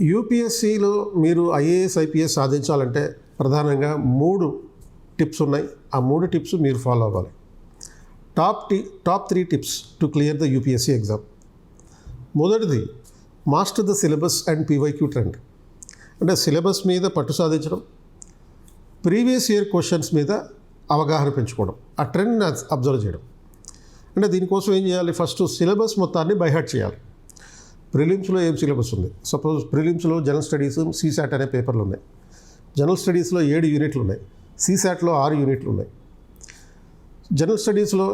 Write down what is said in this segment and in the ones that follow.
యూపీఎస్సీలో మీరు IAS IPS సాధించాలంటే ప్రధానంగా 3 టిప్స్ ఉన్నాయి. ఆ 3 టిప్స్ మీరు ఫాలో అవ్వాలి. Top 3 tips to clear the UPSC exam. మొదటిది, master the syllabus and PYQ trend. అంటే సిలబస్ మీద పట్టు సాధించడం, ప్రీవియస్ ఇయర్ క్వశ్చన్స్ మీద అవగాహన పెంచుకోవడం, ఆ ట్రెండ్ని అబ్జర్వ్ చేయడం. అంటే దీనికోసం ఏం చేయాలి? ఫస్ట్ సిలబస్ మొత్తాన్ని బైహార్ట్ చేయాలి. ప్రిలిమ్స్లో ఏం సిలబస్ ఉంది? సపోజ్ ప్రిలిమ్స్లో జనరల్ స్టడీస్ సీసాట్ అనే పేపర్లు ఉన్నాయి. జనరల్ స్టడీస్లో 7 యూనిట్లు ఉన్నాయి. సీసాట్లో 6 యూనిట్లు ఉన్నాయి. జనరల్ స్టడీస్లో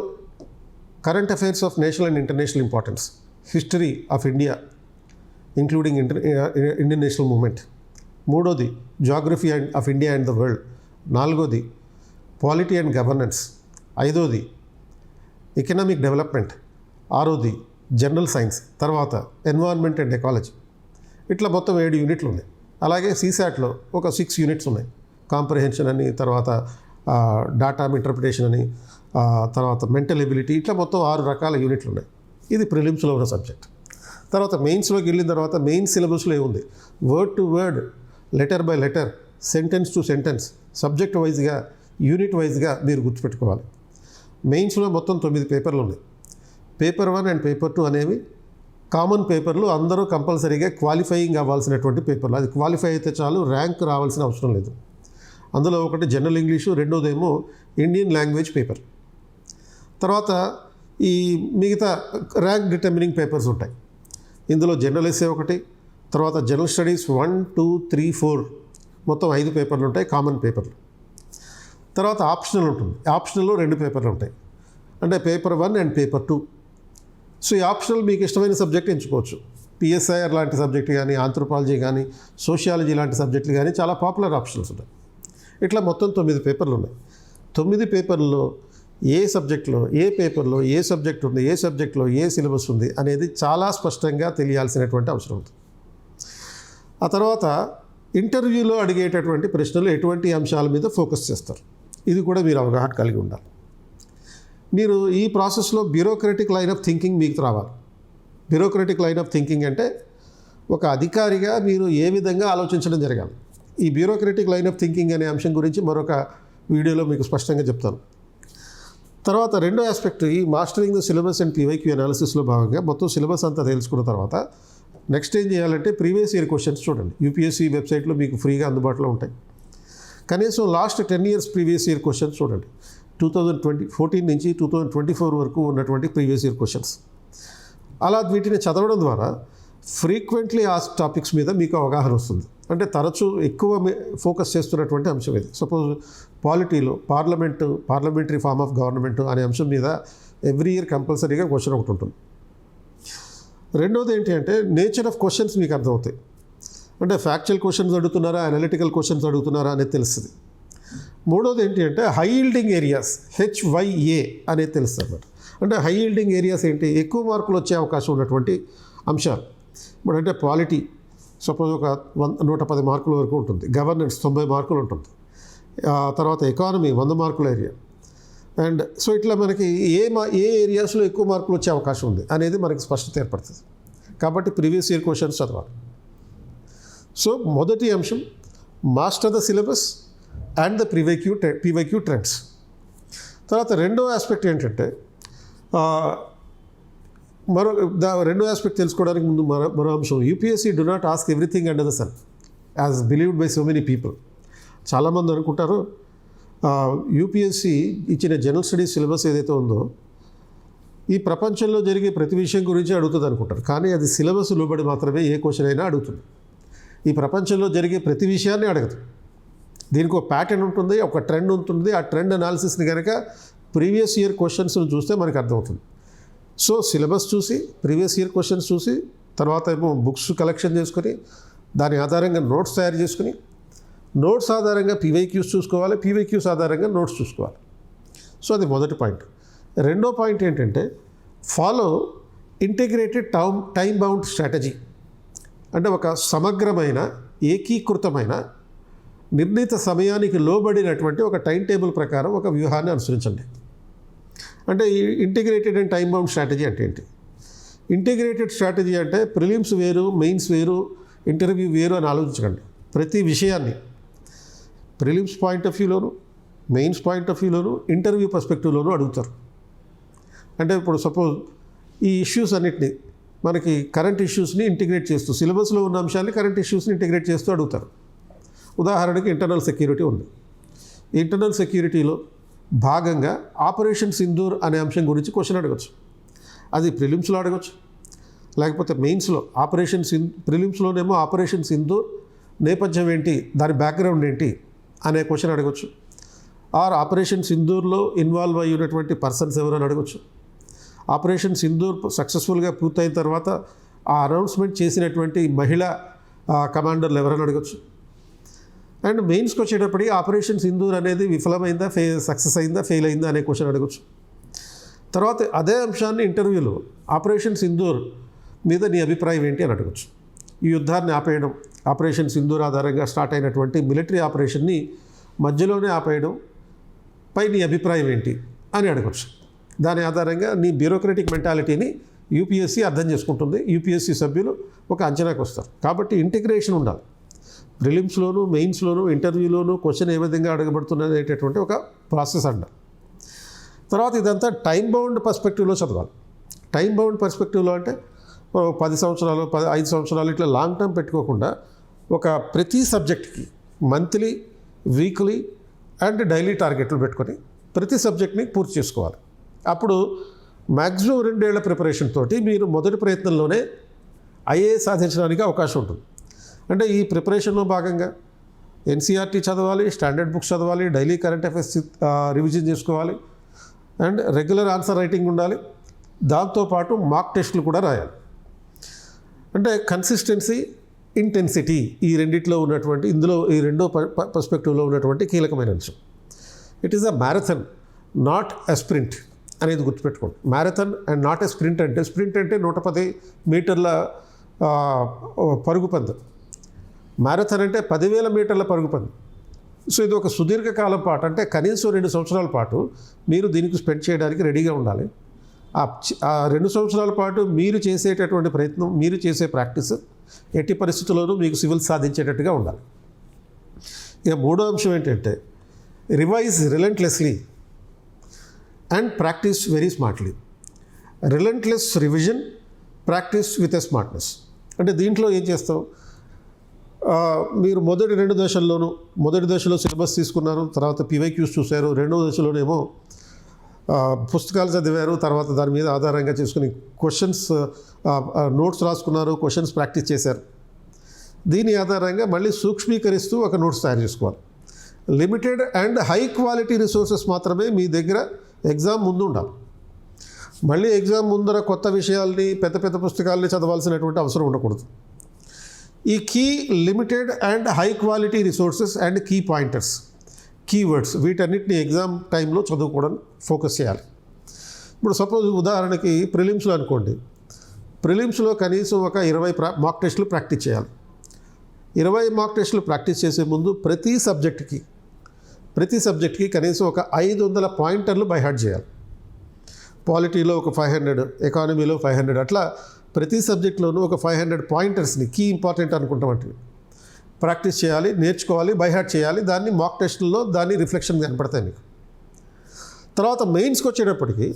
current affairs of national and international importance, history of India including Indian national movement. మూడోది geography of India and the world. నాలుగోది పాలిటీ అండ్ గవర్నెన్స్. ఐదోది ఎకనామిక్ డెవలప్మెంట్. ఆరోది జనరల్ సైన్స్. తర్వాత ఎన్వైర్న్మెంట్ అండ్ ఎకాలజీ. ఇట్లా మొత్తం 7 యూనిట్లు ఉన్నాయి. అలాగే సీసాట్లో ఒక 6 యూనిట్స్ ఉన్నాయి. కాంప్రహెన్షన్ అని, తర్వాత డాటా ఇంటర్ప్రిటేషన్ అని, తర్వాత మెంటల్ ఎబిలిటీ, ఇట్లా మొత్తం 6 రకాల యూనిట్లు ఉన్నాయి. ఇది ప్రిలిమ్స్లో ఉన్న సబ్జెక్ట్. తర్వాత మెయిన్స్లోకి వెళ్ళిన తర్వాత మెయిన్ సిలబస్లో ఏముంది? Word to word, letter by letter, sentence to sentence, subject వైజ్గా, యూనిట్ వైజ్గా మీరు గుర్తుపెట్టుకోవాలి. మెయిన్స్లో మొత్తం 9 పేపర్లు ఉన్నాయి. పేపర్ 1 అండ్ పేపర్ 2 అనేవి కామన్ పేపర్లు. అందరూ కంపల్సరీగా క్వాలిఫైయింగ్ అవ్వాల్సినటువంటి పేపర్లు. అది క్వాలిఫై అయితే చాలు, ర్యాంక్ రావాల్సిన అవసరం లేదు. అందులో ఒకటి జనరల్ ఇంగ్లీషు, రెండోదేమో ఇండియన్ లాంగ్వేజ్ పేపర్. తర్వాత ఈ మిగతా ర్యాంక్ డిటర్మినింగ్ పేపర్స్ ఉంటాయి. ఇందులో జనరల్ ఎస్సే ఒకటి, తర్వాత జనరల్ స్టడీస్ 1, 2, 3, 4 మొత్తం 5 పేపర్లు ఉంటాయి, కామన్ పేపర్లు. తర్వాత ఆప్షనల్ ఉంటుంది. ఆప్షనల్లో 2 పేపర్లు ఉంటాయి, అంటే పేపర్ 1 అండ్ పేపర్ 2. సో ఈ ఆప్షనల్ మీకు ఇష్టమైన సబ్జెక్ట్ ఎంచుకోవచ్చు. పిఎస్ఐఆర్ లాంటి సబ్జెక్ట్ కానీ, ఆంథ్రోపాలజీ కానీ, సోషియాలజీ లాంటి సబ్జెక్టులు కానీ చాలా పాపులర్ ఆప్షనల్స్ ఉన్నాయి. ఇట్లా మొత్తం 9 పేపర్లు ఉన్నాయి. 9 పేపర్లలో ఏ సబ్జెక్టులో, ఏ పేపర్లో ఏ సబ్జెక్ట్ ఉంది, ఏ సబ్జెక్టులో ఏ సిలబస్ ఉంది అనేది చాలా స్పష్టంగా తెలియాల్సినటువంటి అవసరం ఉంది. ఆ తర్వాత ఇంటర్వ్యూలో అడిగేటటువంటి ప్రశ్నలు ఎటువంటి అంశాల మీద ఫోకస్ చేస్తారు, ఇది కూడా మీరు అవగాహన కలిగి ఉండాలి. మీరు ఈ ప్రాసెస్లో బ్యూరోక్రటిక్ లైన్ ఆఫ్ థింకింగ్ మీకు రావాలి. బ్యూరోక్రటిక్ లైన్ ఆఫ్ థింకింగ్ అంటే ఒక అధికారిగా మీరు ఏ విధంగా ఆలోచించడం జరగాలి. ఈ బ్యూరోక్రటిక్ లైన్ ఆఫ్ థింకింగ్ అనే అంశం గురించి మరొక వీడియోలో మీకు స్పష్టంగా చెప్తాను. తర్వాత రెండో ఆస్పెక్ట్, ఈ mastering the syllabus and PYQ అనాలిసిస్లో భాగంగా మొత్తం సిలబస్ అంతా తెలుసుకున్న తర్వాత నెక్స్ట్ ఏం చేయాలంటే ప్రీవియస్ ఇయర్ క్వశ్చన్స్ చూడండి. యూపీఎస్సీ వెబ్సైట్లో మీకు ఫ్రీగా అందుబాటులో ఉంటాయి. కనీసం last 10 years previous year questions చూడండి. 2014 నుంచి 2024 వరకు ఉన్నటువంటి ప్రీవియస్ ఇయర్ క్వశ్చన్స్. అలా వీటిని చదవడం ద్వారా ఫ్రీక్వెంట్లీ ఆ టాపిక్స్ మీద మీకు అవగాహన వస్తుంది. అంటే ఎక్కువ ఫోకస్ చేస్తున్నటువంటి అంశం ఇది. సపోజ్ పాలిటీలో పార్లమెంటరీ ఫార్మ్ ఆఫ్ గవర్నమెంట్ అనే అంశం మీద ఎవ్రీ ఇయర్ కంపల్సరీగా క్వశ్చన్ ఒకటి ఉంటుంది. రెండోది ఏంటి అంటే నేచర్ ఆఫ్ క్వశ్చన్స్ మీకు అర్థమవుతాయి. అంటే ఫ్యాక్చువల్ క్వశ్చన్స్ అడుగుతున్నారా, అనలిటికల్ క్వశ్చన్స్ అడుగుతున్నారా అనేది తెలుస్తుంది. మూడోది ఏంటి అంటే హై ఈల్డింగ్ ఏరియాస్, HYA అనేది తెలుస్తుంది అన్నమాట. అంటే హై ఈల్డింగ్ ఏరియాస్ ఏంటి? ఎక్కువ మార్కులు వచ్చే అవకాశం ఉన్నటువంటి అంశాలు. ఇప్పుడు అంటే పాలిటీ సపోజ్ ఒక 110 మార్కుల వరకు ఉంటుంది. గవర్నెన్స్ 90 మార్కులు ఉంటుంది. తర్వాత ఎకానమీ 100 మార్కుల ఏరియా. అండ్ సో ఇట్లా మనకి ఏ ఏరియాస్లో ఎక్కువ మార్కులు వచ్చే అవకాశం ఉంది అనేది మనకి స్పష్టత ఏర్పడుతుంది. కాబట్టి ప్రీవియస్ ఇయర్ క్వశ్చన్స్ చదవాలి. సో మొదటి అంశం master the syllabus and the PYQ trends. తర్వాత రెండో ఆస్పెక్ట్ ఏంటంటే రెండో ఆస్పెక్ట్ తెలుసుకోవడానికి ముందు మరో అంశం, UPSC do not ask everything under the sun as believed by so many people. చాలామంది అనుకుంటారు యూపీఎస్సీ ఇచ్చిన జనరల్ స్టడీస్ సిలబస్ ఏదైతే ఉందో ఈ ప్రపంచంలో జరిగే ప్రతి విషయం గురించి అడుగుతుంది అనుకుంటారు. కానీ అది సిలబస్ లోబడి మాత్రమే ఏ క్వశ్చన్ అయినా అడుగుతుంది. ఈ ప్రపంచంలో జరిగే ప్రతి విషయాన్ని అడగదు. దీనికి ఒక ప్యాటర్న్ ఉంటుంది, ఒక ట్రెండ్ ఉంటుంది. ఆ ట్రెండ్ అనాలిసిస్ని కనుక ప్రీవియస్ ఇయర్ క్వశ్చన్స్ని చూస్తే మనకు అర్థమవుతుంది. సో సిలబస్ చూసి, ప్రీవియస్ ఇయర్ క్వశ్చన్స్ చూసి, తర్వాత ఏమో బుక్స్ కలెక్షన్ చేసుకొని దాని ఆధారంగా నోట్స్ తయారు చేసుకుని, నోట్స్ ఆధారంగా పీవైక్యూస్ చూసుకోవాలి, పీవైక్యూస్ ఆధారంగా నోట్స్ చూసుకోవాలి. సో అది మొదటి పాయింట్. రెండో పాయింట్ ఏంటంటే follow integrated time bound strategy. అంటే ఒక సమగ్రమైన, ఏకీకృతమైన, నిర్ణీత సమయానికి లోబడినటువంటి ఒక టైం టేబుల్ ప్రకారం ఒక వ్యూహాన్ని అనుసరించండి. అంటే ఈ integrated and time bound strategy అంటే ఏంటి? ఇంటిగ్రేటెడ్ స్ట్రాటజీ అంటే ప్రిలిమ్స్ వేరు, మెయిన్స్ వేరు, ఇంటర్వ్యూ వేరు అని ఆలోచించకండి. ప్రతి విషయాన్ని ప్రిలిమ్స్ పాయింట్ ఆఫ్ వ్యూలోను, మెయిన్స్ పాయింట్ ఆఫ్ వ్యూలోను, ఇంటర్వ్యూ పర్స్పెక్టివ్లోనూ అడుగుతారు. అంటే ఇప్పుడు సపోజ్ ఈ ఇష్యూస్ అన్నిటినీ మనకి కరెంట్ ఇష్యూస్ని ఇంటిగ్రేట్ చేస్తూ, సిలబస్లో ఉన్న అంశాన్ని కరెంట్ ఇష్యూస్ని ఇంటిగ్రేట్ చేస్తూ అడుగుతారు. ఉదాహరణకి ఇంటర్నల్ సెక్యూరిటీ ఉంది. ఇంటర్నల్ సెక్యూరిటీలో భాగంగా ఆపరేషన్ సింధూర్ అనే అంశం గురించి క్వశ్చన్ అడగచ్చు. అది ప్రిలిమ్స్లో అడగచ్చు, లేకపోతే మెయిన్స్లో ప్రిలిమ్స్లోనేమో ఆపరేషన్ సింధూర్ నేపథ్యం ఏంటి, దాని బ్యాక్గ్రౌండ్ ఏంటి అనే క్వశ్చన్ అడగచ్చు. ఆర్ ఆపరేషన్ సింధూర్లో ఇన్వాల్వ్ అయ్యి ఉన్నటువంటి పర్సన్స్ ఎవరని అడగచ్చు. ఆపరేషన్ సింధూర్ సక్సెస్ఫుల్గా పూర్తయిన తర్వాత ఆ అనౌన్స్మెంట్ చేసినటువంటి మహిళా కమాండర్లు ఎవరని అడగచ్చు. అండ్ మెయిన్స్కి వచ్చేటప్పటికి ఆపరేషన్ సింధూర్ అనేది విఫలమైందా, సక్సెస్ అయిందా, ఫెయిల్ అయిందా అనే క్వశ్చన్ అడగచ్చు. తర్వాత అదే అంశాన్ని ఇంటర్వ్యూలో ఆపరేషన్ సింధూర్ మీద నీ అభిప్రాయం ఏంటి అని అడగచ్చు. ఈ యుద్ధాన్ని ఆపేయడం, ఆపరేషన్ సింధూర్ ఆధారంగా స్టార్ట్ అయినటువంటి మిలిటరీ ఆపరేషన్ని మధ్యలోనే ఆపేయడం పై నీ అభిప్రాయం ఏంటి అని అడగచ్చు. దాని ఆధారంగా నీ బ్యూరోక్రటిక్ మెంటాలిటీని యూపీఎస్సీ అర్థం చేసుకుంటుంది. యూపీఎస్సీ సభ్యులు ఒక అంచనాకు వస్తారు. కాబట్టి ఇంటిగ్రేషన్ ఉండాలి. ప్రిలిమ్స్లోను, మెయిన్స్లోను, ఇంటర్వ్యూలోను క్వశ్చన్ ఏ విధంగా అడగబడుతున్నది అనేటటువంటి ఒక ప్రాసెస్ అంటారు. తర్వాత ఇదంతా టైం బౌండ్ పర్స్పెక్టివ్లో చదవాలి. టైం బౌండ్ పర్స్పెక్టివ్లో అంటే 10 సంవత్సరాలు, 5 సంవత్సరాలు ఇట్లా లాంగ్ టర్మ్ పెట్టుకోకుండా ఒక ప్రతి సబ్జెక్ట్కి మంత్లీ, వీక్లీ అండ్ డైలీ టార్గెట్లు పెట్టుకొని ప్రతి సబ్జెక్ట్ని పూర్తి చేసుకోవాలి. అప్పుడు మ్యాక్సిమం 2 ఏళ్ల ప్రిపరేషన్ తోటి మీరు మొదటి ప్రయత్నంలోనే ఐఏఎస్ సాధించడానికి అవకాశం ఉంటుంది. అంటే ఈ ప్రిపరేషన్లో భాగంగా ఎన్సీఆర్టీ చదవాలి, స్టాండర్డ్ బుక్స్ చదవాలి, డైలీ కరెంట్ అఫైర్స్ రివిజన్ చేసుకోవాలి, అండ్ రెగ్యులర్ ఆన్సర్ రైటింగ్ ఉండాలి. దాంతోపాటు మాక్ టెస్టులు కూడా రాయాలి. అంటే కన్సిస్టెన్సీ, ఇంటెన్సిటీ ఈ రెండిట్లో ఉన్నటువంటి, ఇందులో ఈ రెండో పర్స్పెక్టివ్లో ఉన్నటువంటి కీలకమైన అంశం. It is a marathon, not a sprint అనేది గుర్తుపెట్టుకోండి. Marathon and not a sprint అంటే 110 మీటర్ల పరుగు పందెం. మ్యారథన్ అంటే 10,000 మీటర్ల పరుగు పందెం. సో ఇది ఒక సుదీర్ఘకాలం పాటు, అంటే కనీసం 2 సంవత్సరాల పాటు మీరు దీనికి స్పెండ్ చేయడానికి రెడీగా ఉండాలి. ఆ 2 సంవత్సరాల పాటు మీరు చేసేటటువంటి ప్రయత్నం, మీరు చేసే ప్రాక్టీస్ ఎట్టి పరిస్థితుల్లోనూ మీకు సివిల్ సాధించేటట్టుగా ఉండాలి. ఇక మూడో అంశం ఏంటంటే revise relentlessly and practice very smartly. Relentless revision, practice with a smartness. అంటే దీంట్లో ఏం చేస్తాం, మీరు మొదటి 2 దశల్లోనూ, మొదటి దశలో సిలబస్ తీసుకున్నారు, తర్వాత పీవైక్యూస్ చూశారు, రెండవ దశలోనేమో పుస్తకాలు చదివారు, తర్వాత దాని మీద ఆధారంగా చేసుకుని క్వశ్చన్స్ నోట్స్ రాసుకున్నారు, క్వశ్చన్స్ ప్రాక్టీస్ చేశారు. దీని ఆధారంగా మళ్ళీ సూక్ష్మీకరిస్తూ ఒక నోట్స్ తయారు చేసుకోవాలి. Limited and high quality resources మాత్రమే మీ దగ్గర ఎగ్జామ్ ముందు ఉండాలి. మళ్ళీ ఎగ్జామ్ ముందర కొత్త విషయాల్ని, పెద్ద పెద్ద పుస్తకాలని చదవాల్సినటువంటి అవసరం ఉండకూడదు. ఈ key limited and high quality resources and key pointers, keywords, వీటన్నిటిని ఎగ్జామ్ టైంలో చదువుకోవడం ఫోకస్ చేయాలి. ఇప్పుడు సపోజ్ ఉదాహరణకి ప్రిలిమ్స్లో అనుకోండి, ప్రిలిమ్స్లో కనీసం ఒక 20 మాక్ టెస్టులు ప్రాక్టీస్ చేయాలి. 20 మాక్ టెస్టులు ప్రాక్టీస్ చేసే ముందు ప్రతి సబ్జెక్ట్కి కనీసం ఒక 500 పాయింటర్లు బై హార్ట్ చేయాలి. పాలిటీలో ఒక 500, ఎకానమీలో 500, అట్లా ప్రతి సబ్జెక్ట్లోనూ ఒక 500 పాయింటర్స్ని, కీ ఇంపార్టెంట్ అనుకుంటామంటే ప్రాక్టీస్ చేయాలి, నేర్చుకోవాలి, బై హార్ట్ చేయాలి. దాన్ని మాక్ టెస్టుల్లో దాన్ని రిఫ్లెక్షన్ కనపడతాయి మీకు. తర్వాత మెయిన్స్కి వచ్చేటప్పటికి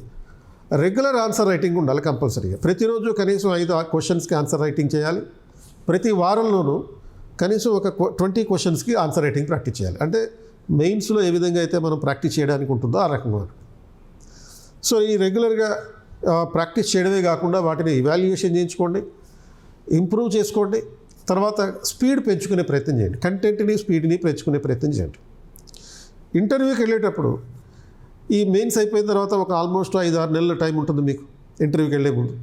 రెగ్యులర్ ఆన్సర్ రైటింగ్ ఉండాలి కంపల్సరీగా. ప్రతిరోజు కనీసం 5 క్వశ్చన్స్కి ఆన్సర్ రైటింగ్ చేయాలి. ప్రతి వారంలోనూ కనీసం ఒక 20 క్వశ్చన్స్కి ఆన్సర్ రైటింగ్ ప్రాక్టీస్ చేయాలి. అంటే మెయిన్స్లో ఏ విధంగా అయితే మనం ప్రాక్టీస్ చేయడానికి ఉంటుందో ఆ రకంగా. సో ఈ రెగ్యులర్గా ప్రాక్టీస్ చేయడమే కాకుండా వాటిని ఇవాల్యుయేషన్ చేయించుకోండి, ఇంప్రూవ్ చేసుకోండి. తర్వాత స్పీడ్ పెంచుకునే ప్రయత్నం చేయండి, కంటెంట్ని, స్పీడ్ని పెంచుకునే ప్రయత్నం చేయండి. ఇంటర్వ్యూకి వెళ్ళేటప్పుడు ఈ మెయిన్స్ అయిపోయిన తర్వాత ఒక ఆల్మోస్ట్ 5-6 నెలల టైం ఉంటుంది మీకు ఇంటర్వ్యూకి వెళ్ళే ముందు.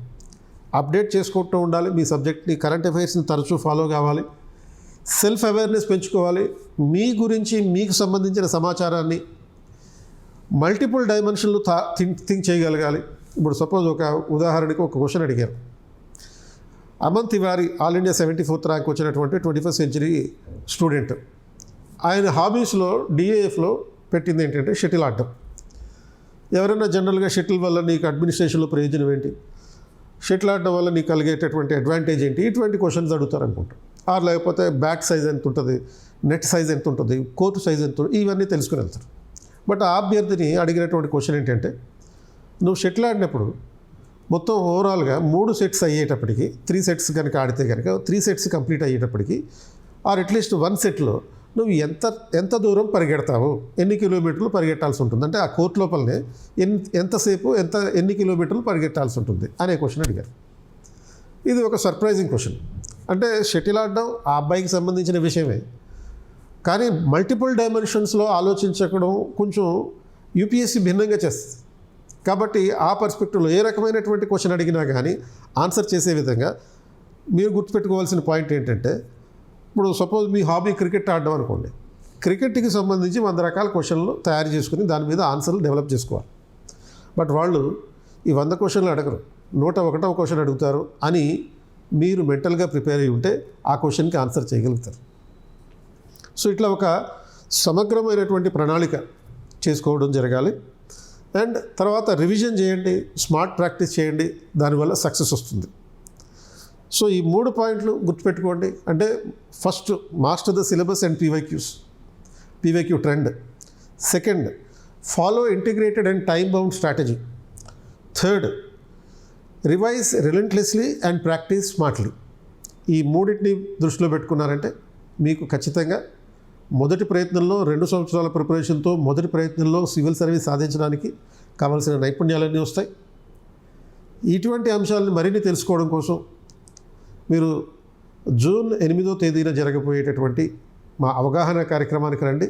అప్డేట్ చేసుకుంటూ ఉండాలి మీ సబ్జెక్ట్ని, కరెంట్ అఫైర్స్ని తరచూ ఫాలో కావాలి, సెల్ఫ్ అవేర్నెస్ పెంచుకోవాలి. మీ గురించి, మీకు సంబంధించిన సమాచారాన్ని మల్టిపుల్ డైమెన్షన్లు థింక్ చేయగలగాలి. ఇప్పుడు సపోజ్ ఒక ఉదాహరణకి ఒక క్వశ్చన్ అడిగారు. Aman Tiwari all India 74th rank వచ్చినటువంటి 21st సెంచరీ స్టూడెంట్. ఆయన హాబీస్లో డిఏఎఫ్లో పెట్టింది ఏంటంటే షటిల్ ఆడటం. ఎవరైనా జనరల్గా షటిల్ వల్ల నీకు అడ్మినిస్ట్రేషన్లో ప్రయోజనం ఏంటి, షటిల్ ఆడడం వల్ల నీకు కలిగేటటువంటి అడ్వాంటేజ్ ఏంటి, ఇటువంటి క్వశ్చన్స్ అడుగుతారు అనుకుంటారు. ఆర్ లేకపోతే బ్యాట్ సైజ్ ఎంత ఉంటుంది, నెట్ సైజ్ ఎంత ఉంటుంది, కోర్టు సైజ్ ఎంత ఉంటుంది, ఇవన్నీ తెలుసుకుని వెళ్తారు. బట్ ఆ అభ్యర్థిని అడిగినటువంటి క్వశ్చన్ ఏంటంటే, నువ్వు షటిల్ ఆడినప్పుడు మొత్తం ఓవరాల్గా 3 సెట్స్ అయ్యేటప్పటికి 3 సెట్స్ కనుక ఆడితే కనుక 3 సెట్స్ కంప్లీట్ అయ్యేటప్పటికి ఆర్ అట్లీస్ట్ 1 సెట్లో నువ్వు ఎంత దూరం పరిగెడతావు, ఎన్ని కిలోమీటర్లు పరిగెట్టాల్సి ఉంటుంది, అంటే ఆ కోర్టు లోపలనే ఎంతసేపు ఎన్ని కిలోమీటర్లు పరిగెట్టాల్సి ఉంటుంది అనే క్వశ్చన్ అడిగారు. ఇది ఒక సర్ప్రైజింగ్ క్వశ్చన్. అంటే షటిల్ ఆడడం ఆ అబ్బాయికి సంబంధించిన విషయమే, కానీ మల్టిపుల్ డైమెన్షన్స్లో ఆలోచించడం కొంచెం యూపీఎస్సీ భిన్నంగా చేస్తుంది. కాబట్టి ఆ పర్స్పెక్టివ్లో ఏ రకమైనటువంటి క్వశ్చన్ అడిగినా కానీ ఆన్సర్ చేసే విధంగా మీరు గుర్తుపెట్టుకోవాల్సిన పాయింట్ ఏంటంటే, ఇప్పుడు సపోజ్ మీ హాబీ క్రికెట్ ఆడడం అనుకోండి, క్రికెట్కి సంబంధించి 100 రకాల క్వశ్చన్లు తయారు చేసుకుని దాని మీద ఆన్సర్లు డెవలప్ చేసుకోవాలి. బట్ వాళ్ళు ఈ 100 క్వశ్చన్లు అడగరు, 101వ క్వశ్చన్ అడుగుతారు అని మీరు మెంటల్గా ప్రిపేర్ అయ్యి ఉంటే ఆ క్వశ్చన్కి ఆన్సర్ చేయగలుగుతారు. సో ఇట్లా ఒక సమగ్రమైనటువంటి ప్రణాళిక చేసుకోవడం జరగాలి. అండ్ తర్వాత రివిజన్ చేయండి, స్మార్ట్ ప్రాక్టీస్ చేయండి, దానివల్ల సక్సెస్ వస్తుంది. సో ఈ 3 పాయింట్లు గుర్తుపెట్టుకోండి. అంటే first, master the syllabus and PYQ trend. Second, follow integrated and time bound strategy. Third, revise relentlessly and practice smartly. ఈ మూడింటిని దృష్టిలో పెట్టుకున్నారంటే మీకు ఖచ్చితంగా మొదటి ప్రయత్నంలో 2 సంవత్సరాల ప్రిపరేషన్తో మొదటి ప్రయత్నంలో సివిల్ సర్వీస్ సాధించడానికి కావాల్సిన నైపుణ్యాలన్నీ వస్తాయి. ఇటువంటి అంశాలను మరిన్ని తెలుసుకోవడం కోసం మీరు జూన్ 8వ తేదీన జరగబోయేటటువంటి మా అవగాహన కార్యక్రమానికి రండి.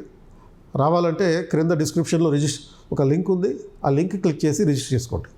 రావాలంటే క్రింద డిస్క్రిప్షన్లో ఒక లింక్ ఉంది, ఆ లింక్ క్లిక్ చేసి రిజిస్టర్ చేసుకోండి.